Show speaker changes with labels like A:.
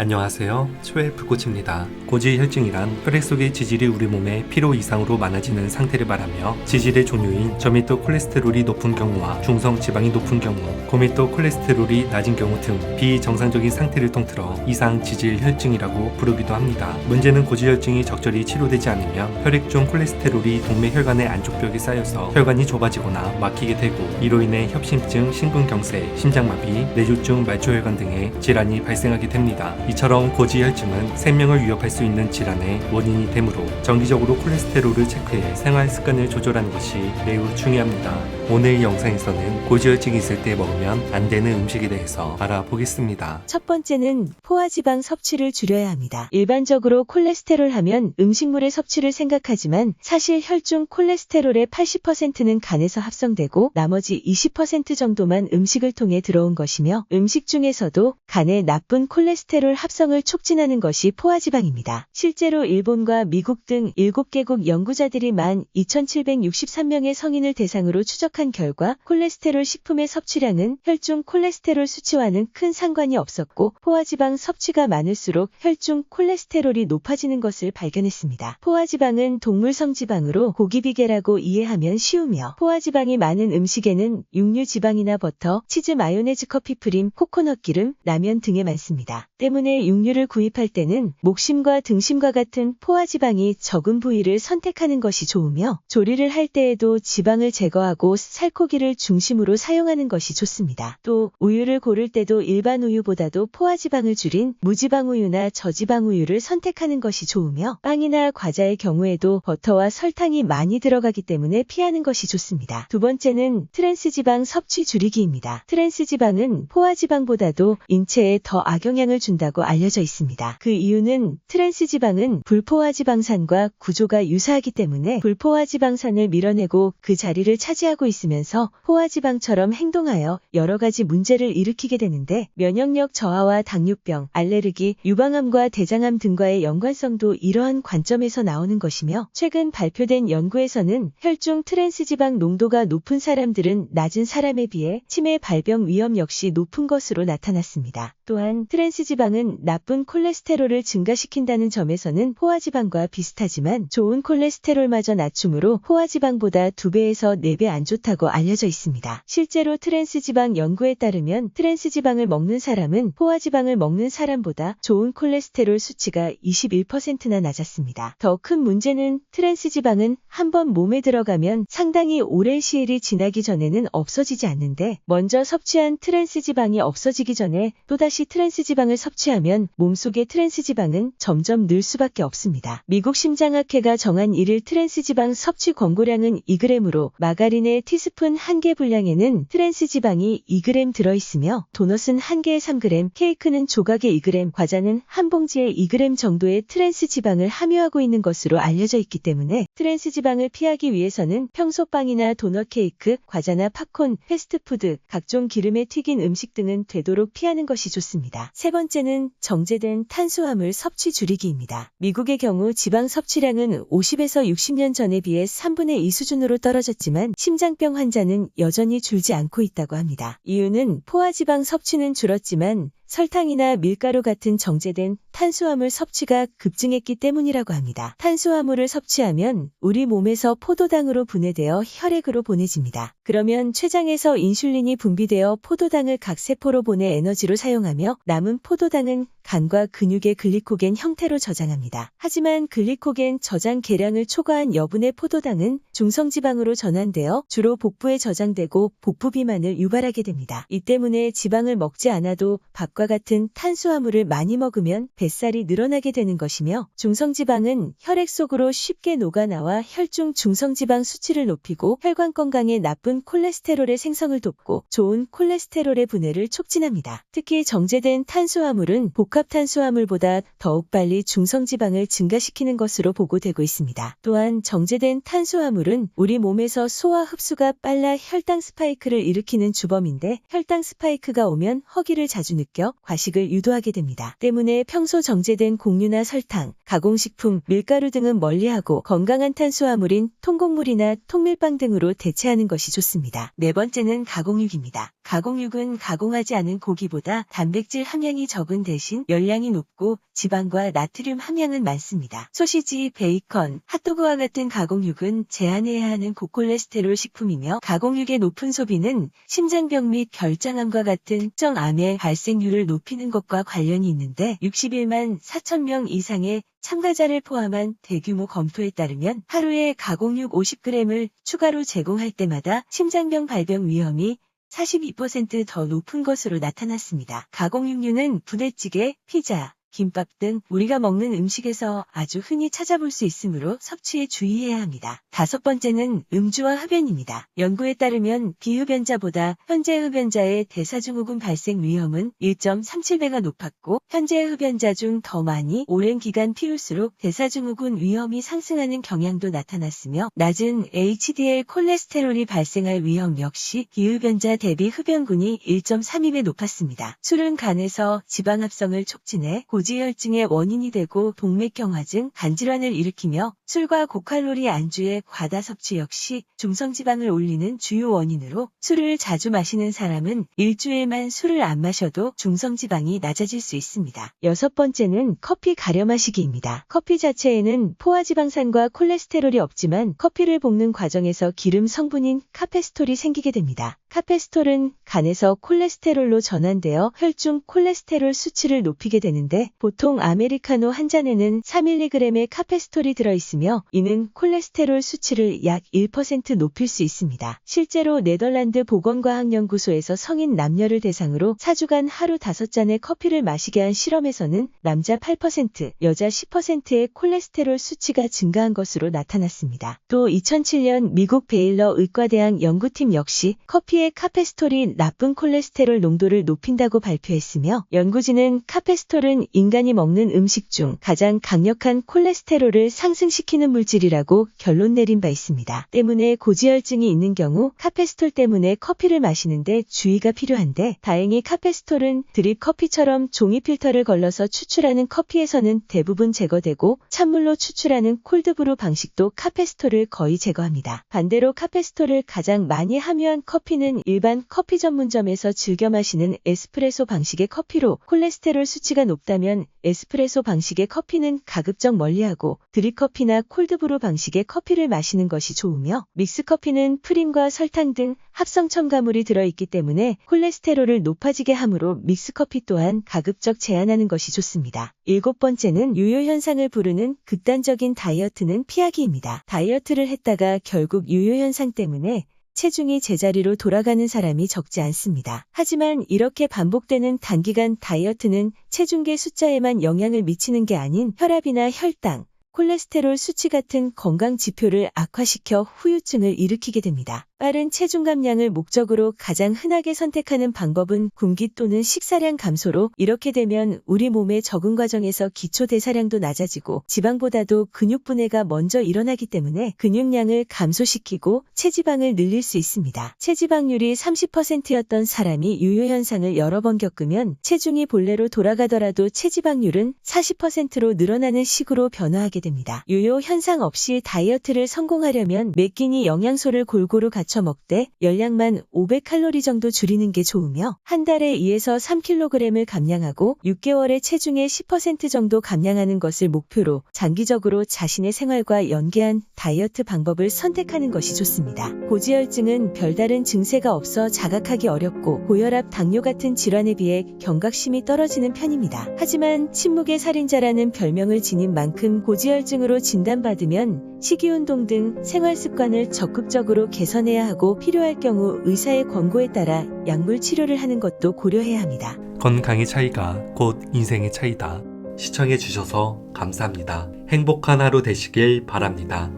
A: 안녕하세요. 초의 불꽃입니다. 고지혈증이란 혈액 속의 지질이 우리 몸에 필요 이상으로 많아지는 상태를 말하며 지질의 종류인 저밀도 콜레스테롤이 높은 경우와 중성 지방이 높은 경우, 고밀도 콜레스테롤이 낮은 경우 등 비정상적인 상태를 통틀어 이상 지질 혈증이라고 부르기도 합니다. 문제는 고지혈증이 적절히 치료되지 않으면 혈액 중 콜레스테롤이 동맥 혈관의 안쪽 벽에 쌓여서 혈관이 좁아지거나 막히게 되고 이로 인해 협심증, 심근경색, 심장마비, 뇌졸중, 말초혈관 등의 질환이 발생하게 됩니다. 이처럼 고지혈증은 생명을 위협할 수 있는 질환의 원인이 되므로 정기적으로 콜레스테롤을 체크해 생활 습관을 조절하는 것이 매우 중요합니다. 오늘 영상에서는 고지혈증이 있을 때 먹으면 안 되는 음식에 대해서 알아보겠습니다.
B: 첫 번째는 포화지방 섭취를 줄여야 합니다. 일반적으로 콜레스테롤 하면 음식물의 섭취를 생각하지만 사실 혈중 콜레스테롤의 80%는 간에서 합성되고 나머지 20% 정도만 음식을 통해 들어온 것이며 음식 중에서도 간에 나쁜 콜레스테롤 합성을 촉진하는 것이 포화지방입니다. 실제로 일본과 미국 등 7개국 연구자들이 12,763명의 성인을 대상으로 추적한 결과 콜레스테롤 식품의 섭취량은 혈중 콜레스테롤 수치와는 큰 상관이 없었고 포화지방 섭취가 많을수록 혈중 콜레스테롤이 높아지는 것을 발견했습니다. 포화지방은 동물성 지방으로 고기비계라고 이해하면 쉬우며 포화지방이 많은 음식에는 육류 지방이나 버터, 치즈, 마요네즈, 커피 프림, 코코넛 기름, 라면 등에 많습니다. 때문에 육류를 구입할 때는 목심과 등심과 같은 포화지방이 적은 부위를 선택하는 것이 좋으며 조리를 할 때에도 지방을 제거하고 살코기를 중심으로 사용하는 것이 좋습니다. 또 우유를 고를 때도 일반 우유보다도 포화지방을 줄인 무지방 우유나 저지방 우유를 선택하는 것이 좋으며 빵이나 과자의 경우에도 버터와 설탕이 많이 들어가기 때문에 피하는 것이 좋습니다. 두 번째는 트랜스지방 섭취 줄이기입니다. 트랜스지방은 포화지방보다도 인체에 더 악영향을 준다고 알려져 있습니다. 그 이유는 트랜스지방은 불포화지방산과 구조가 유사하기 때문에 불포화지방산을 밀어내고 그 자리를 차지하고 있으면서 포화지방처럼 행동하여 여러 가지 문제를 일으키게 되는데 면역력 저하와 당뇨병, 알레르기, 유방암과 대장암 등과의 연관성도 이러한 관점에서 나오는 것이며 최근 발표된 연구에서는 혈중 트랜스지방 농도가 높은 사람들은 낮은 사람에 비해 치매 발병 위험 역시 높은 것으로 나타났습니다. 또한 트랜스지방은 나쁜 콜레스테롤을 증가시킨다는 점에서는 포화지방과 비슷하지만 좋은 콜레스테롤마저 낮춤으로 포화지방보다 2배에서 4배 안 좋다고 알려져 있습니다. 실제로 트랜스지방 연구에 따르면 트랜스지방을 먹는 사람은 포화지방을 먹는 사람보다 좋은 콜레스테롤 수치가 21%나 낮았습니다. 더 큰 문제는 트랜스지방은 한번 몸에 들어가면 상당히 오랜 시일이 지나기 전에는 없어지지 않는데 먼저 섭취한 트랜스지방이 없어지기 전에 또다시 트랜스지방을 섭취하면 몸속의 트랜스지방은 점점 늘 수밖에 없습니다. 미국 심장학회가 정한 1일 트랜스지방 섭취 권고량은 2g으로 마가린의 티스푼 1개 분량에는 트랜스지방이 2g 들어있으며 도넛은 1개에 3g, 케이크는 조각에 2g, 과자는 한 봉지에 2g 정도의 트랜스지방을 함유하고 있는 것으로 알려져 있기 때문에 트랜스지방을 피하기 위해서는 평소 빵이나 도넛, 케이크, 과자나 팝콘, 패스트푸드, 각종 기름에 튀긴 음식 등은 되도록 피하는 것이 좋습니다. 세 번째는 정제된 탄수화물 섭취 줄이기입니다. 미국의 경우 지방 섭취량은 50에서 60년 전에 비해 3분의 2 수준으로 떨어졌지만 심장병 환자는 여전히 줄지 않고 있다고 합니다. 이유는 포화지방 섭취는 줄었지만 설탕이나 밀가루 같은 정제된 탄수화물 섭취가 급증했기 때문이라고 합니다. 탄수화물을 섭취하면 우리 몸에서 포도당으로 분해되어 혈액으로 보내집니다. 그러면 췌장에서 인슐린이 분비되어 포도당을 각 세포로 보내 에너지로 사용하며 남은 포도당은 간과 근육의 글리코겐 형태로 저장합니다. 하지만 글리코겐 저장 계량을 초과한 여분의 포도당은 중성지방으로 전환되어 주로 복부에 저장되고 복부 비만을 유발하게 됩니다. 이 때문에 지방을 먹지 않아도 밥과 같은 탄수화물을 많이 먹으면 뱃살이 늘어나게 되는 것이며 중성지방은 혈액 속으로 쉽게 녹아나와 혈중 중성지방 수치를 높이고 혈관 건강에 나쁜 콜레스테롤의 생성을 돕고 좋은 콜레스테롤의 분해를 촉진합니다. 특히 정제된 탄수화물은 복합탄수화물보다 더욱 빨리 중성지방을 증가시키는 것으로 보고되고 있습니다. 또한 정제된 탄수화물은 우리 몸에서 소화 흡수가 빨라 혈당 스파이크를 일으키는 주범인데 혈당 스파이크가 오면 허기를 자주 느껴 유발시켜 과식을 유도하게 됩니다. 때문에 평소 정제된 곡류나 설탕, 가공식품, 밀가루 등은 멀리하고 건강한 탄수화물인 통곡물이나 통밀빵 등으로 대체하는 것이 좋습니다. 네 번째는 가공육입니다. 가공육은 가공하지 않은 고기보다 단백질 함량이 적은 대신 열량이 높고 지방과 나트륨 함량은 많습니다. 소시지, 베이컨, 핫도그와 같은 가공육은 제한해야 하는 고콜레스테롤 식품이며 가공육의 높은 소비는 심장병 및 결장암과 같은 특정 암의 발생률을 높이는 것과 관련이 있는데 61만 4천 명 이상의 참가자를 포함한 대규모 검토에 따르면 하루에 가공육 50g을 추가로 제공할 때마다 심장병 발병 위험이 42% 더 높은 것으로 나타났습니다. 가공육류는 부대찌개, 피자, 김밥 등 우리가 먹는 음식에서 아주 흔히 찾아볼 수 있으므로 섭취에 주의해야 합니다. 다섯 번째는 음주와 흡연입니다. 연구에 따르면 비흡연자보다 현재 흡연자의 대사증후군 발생 위험은 1.37배가 높았고 현재 흡연자 중 더 많이 오랜 기간 피울수록 대사증후군 위험이 상승하는 경향도 나타났으며 낮은 HDL 콜레스테롤이 발생할 위험 역시 비흡연자 대비 흡연군이 1.32배 높았습니다. 술은 간에서 지방 합성을 촉진해 고지혈증의 원인이 되고 동맥경화증, 간질환을 일으키며 술과 고칼로리 안주의 과다 섭취 역시 중성지방을 올리는 주요 원인으로 술을 자주 마시는 사람은 일주일만 술을 안 마셔도 중성지방이 낮아질 수 있습니다. 여섯 번째는 커피 가려 마시기입니다. 커피 자체에는 포화지방산과 콜레스테롤이 없지만 커피를 볶는 과정에서 기름 성분인 카페스톨이 생기게 됩니다. 카페스톨은 간에서 콜레스테롤로 전환되어 혈중 콜레스테롤 수치를 높이게 되는데 보통 아메리카노 한 잔에는 4mg의 카페스톨이 들어있으며 이는 콜레스테롤 수치를 약 1% 높일 수 있습니다. 실제로 네덜란드 보건과학연구소에서 성인 남녀를 대상으로 4주간 하루 5잔의 커피를 마시게 한 실험에서는 남자 8%, 여자 10%의 콜레스테롤 수치가 증가한 것으로 나타났습니다. 또 2007년 미국 베일러 의과대학 연구팀 역시 커피의 카페스톨이 나쁜 콜레스테롤 농도를 높인다고 발표했으며 연구진은 카페스톨은 인간이 먹는 음식 중 가장 강력한 콜레스테롤을 상승시키는 물질이라고 결론 내린 바 있습니다. 때문에 고지혈증이 있는 경우 카페스톨 때문에 커피를 마시는데 주의가 필요한데 다행히 카페스톨은 드립 커피처럼 종이 필터를 걸러서 추출하는 커피에서는 대부분 제거되고 찬물로 추출하는 콜드브루 방식도 카페스톨을 거의 제거합니다. 반대로 카페스톨을 가장 많이 함유한 커피는 일반 커피 전문점에서 즐겨 마시는 에스프레소 방식의 커피로 콜레스테롤 수치가 높다면 에스프레소 방식의 커피는 가급적 멀리하고 드립커피나 콜드브루 방식의 커피를 마시는 것이 좋으며 믹스커피는 프림과 설탕 등 합성 첨가물이 들어있기 때문에 콜레스테롤을 높아지게 하므로 믹스커피 또한 가급적 제한하는 것이 좋습니다. 일곱 번째는 유효 현상을 부르는 극단적인 다이어트는 피하기입니다. 다이어트를 했다가 결국 유효 현상 때문에 체중이 제자리로 돌아가는 사람이 적지 않습니다. 하지만 이렇게 반복되는 단기간 다이어트는 체중계 숫자에만 영향을 미치는 게 아닌 혈압이나 혈당, 콜레스테롤 수치 같은 건강 지표를 악화시켜 후유증을 일으키게 됩니다. 빠른 체중 감량을 목적으로 가장 흔하게 선택하는 방법은 굶기 또는 식사량 감소로 이렇게 되면 우리 몸의 적응 과정에서 기초 대사량도 낮아지고 지방보다도 근육 분해가 먼저 일어나기 때문에 근육량을 감소시키고 체지방을 늘릴 수 있습니다. 체지방률이 30%였던 사람이 유효 현상을 여러 번 겪으면 체중이 본래로 돌아가더라도 체지방률은 40%로 늘어나는 식으로 변화하게 됩니다. 유효 현상 없이 다이어트를 성공하려면 매 끼니 영양소를 골고루 갖춰 먹되 열량만 500칼로리 정도 줄이는 게 좋으며 한 달에 2에서 3kg을 감량하고 6개월에 체중의 10% 정도 감량하는 것을 목표로 장기적으로 자신의 생활과 연계한 다이어트 방법을 선택하는 것이 좋습니다. 고지혈증은 별다른 증세가 없어 자각하기 어렵고 고혈압, 당뇨 같은 질환에 비해 경각심이 떨어지는 편입니다. 하지만 침묵의 살인자라는 별명을 지닌 만큼 고지혈증으로 진단받으면 식이운동 등 생활습관을 적극적으로 개선해야 하고 필요할 경우 의사의 권고에 따라 약물 치료를 하는 것도 고려해야 합니다.
A: 건강의 차이가 곧 인생의 차이다. 시청해주셔서 감사합니다. 행복한 하루 되시길 바랍니다.